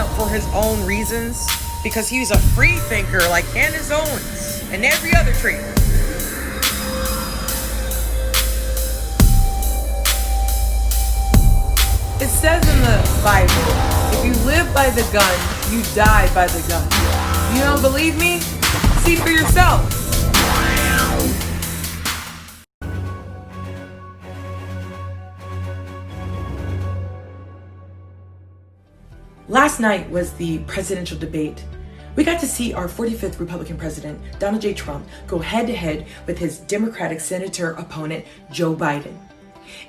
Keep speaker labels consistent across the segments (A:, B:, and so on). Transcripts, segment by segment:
A: Trump for his own reasons because he's a free thinker like Candace Owens and every other traitor. It says in the Bible, if you live by the gun, you die by the gun. You don't believe me? See for yourself. Last night was the presidential debate. We got to see our 45th Republican president, Donald J. Trump, go head-to-head with his Democratic senator opponent, Joe Biden.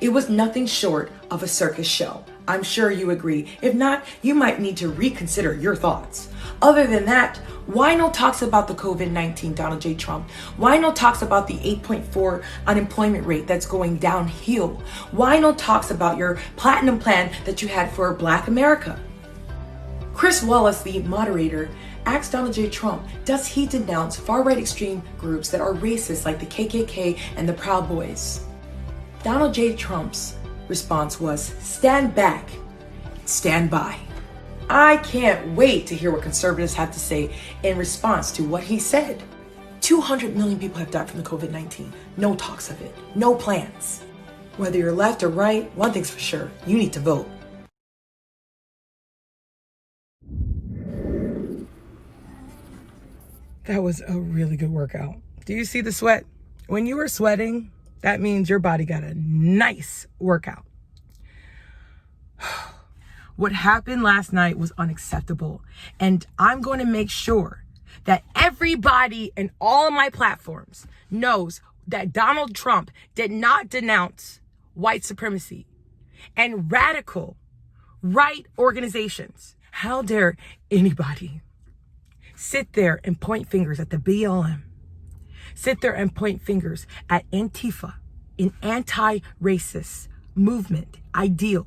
A: It was nothing short of a circus show. I'm sure you agree. If not, you might need to reconsider your thoughts. Other than that, why no talks about the COVID-19, Donald J. Trump? Why no talks about the 8.4 unemployment rate that's going downhill? Why no talks about your platinum plan that you had for Black America? Chris Wallace, the moderator, asked Donald J. Trump, does he denounce far-right extreme groups that are racist like the KKK and the Proud Boys? Donald J. Trump's response was, stand back, stand by. I can't wait to hear what conservatives have to say in response to what he said. 200 million people have died from the COVID-19. No talks of it, no plans. Whether you're left or right, one thing's for sure, you need to vote. That was a really good workout. Do you see the sweat? When you are sweating, that means your body got a nice workout. What happened last night was unacceptable. And I'm going to make sure that everybody in all of my platforms knows that Donald Trump did not denounce white supremacy and radical right organizations. How dare anybody sit there and point fingers at the BLM, sit there and point fingers at Antifa, an anti-racist movement, ideal,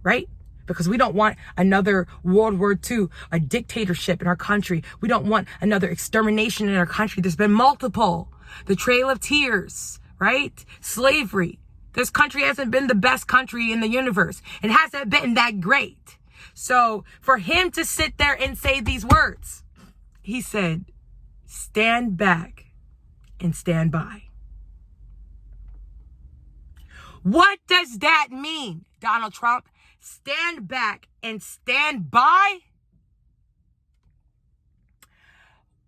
A: right? Because we don't want another World War II, a dictatorship in our country. We don't want another extermination in our country. There's been multiple. The Trail of Tears, right? Slavery. This country hasn't been the best country in the universe. It hasn't been that great. So for him to sit there and say these words, he said, stand back and stand by. What does that mean, Donald Trump? Stand back and stand by?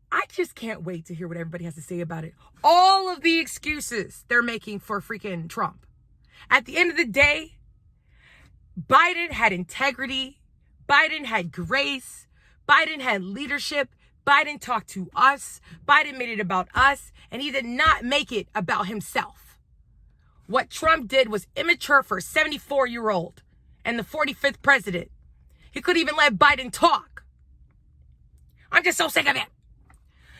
A: I just can't wait to hear what everybody has to say about it. All of the excuses they're making for freaking Trump. At the end of the day, Biden had integrity. Biden had grace. Biden had leadership. Biden talked to us. Biden made it about us. And he did not make it about himself. What Trump did was immature for a 74-year-old and the 45th president. He couldn't even let Biden talk. I'm just so sick of it.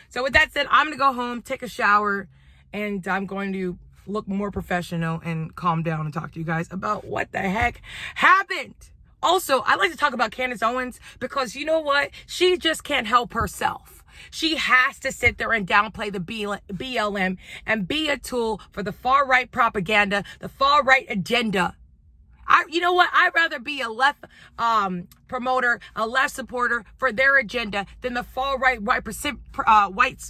A: So with that said, I'm going to go home, take a shower, and I'm going to look more professional and calm down and talk to you guys about what the heck happened. Also, I like to talk about Candace Owens because you know what? She just can't help herself. She has to sit there and downplay the BLM and be a tool for the far-right propaganda, the far-right agenda. You know what? I'd rather be a left promoter, a left supporter for their agenda than the far-right white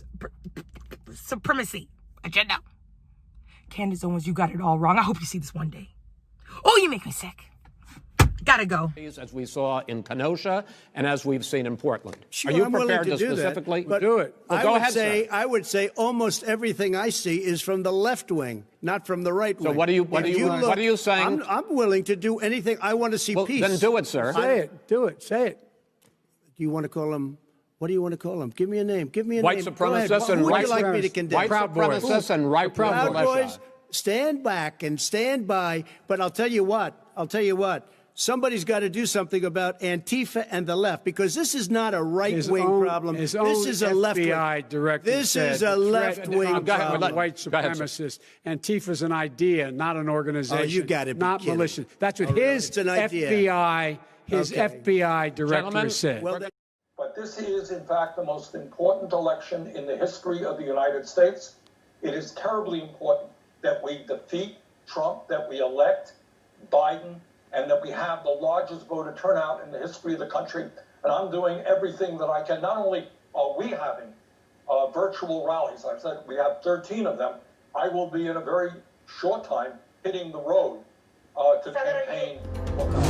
A: supremacy agenda. Candace Owens, you got it all wrong. I hope you see this one day. Oh, you make me sick. Gotta go.
B: As we saw in Kenosha and as we've seen in Portland.
C: Sure,
B: Are you
C: I'm
B: prepared
C: willing
B: to
C: do
B: specifically
C: do
B: it?
C: Well,
B: go ahead, sir.
C: I would say almost everything I see is from the left wing, not from the right wing.
B: So what are you saying?
C: I'm willing to do anything. I want to see peace.
B: Then do it, sir.
D: Say it. Do it. Say it.
C: Do you want to call him? What do you want to call him? Give me a name. Give me a
B: White
C: name.
B: supremacists and
C: Who would
B: right
C: you like me to condemn?
B: White supremacists and right
C: Proud
B: militia.
C: Boys, stand back and stand by. But I'll tell you what. Somebody's got to do something about Antifa and the left, because this is not a right-wing problem. This is a left-wing.
D: FBI director
C: This is a left-wing problem.
D: White supremacist. Antifa's an idea, not an organization.
C: Oh, you got to be
D: not
C: kidding.
D: militia. That's what his FBI, FBI director said.
E: But this is, in fact, the most important election in the history of the United States. It is terribly important that we defeat Trump, that we elect Biden, and that we have the largest voter turnout in the history of the country. And I'm doing everything that I can. Not only are we having virtual rallies, I've said we have 13 of them, I will be in a very short time hitting the road to campaign.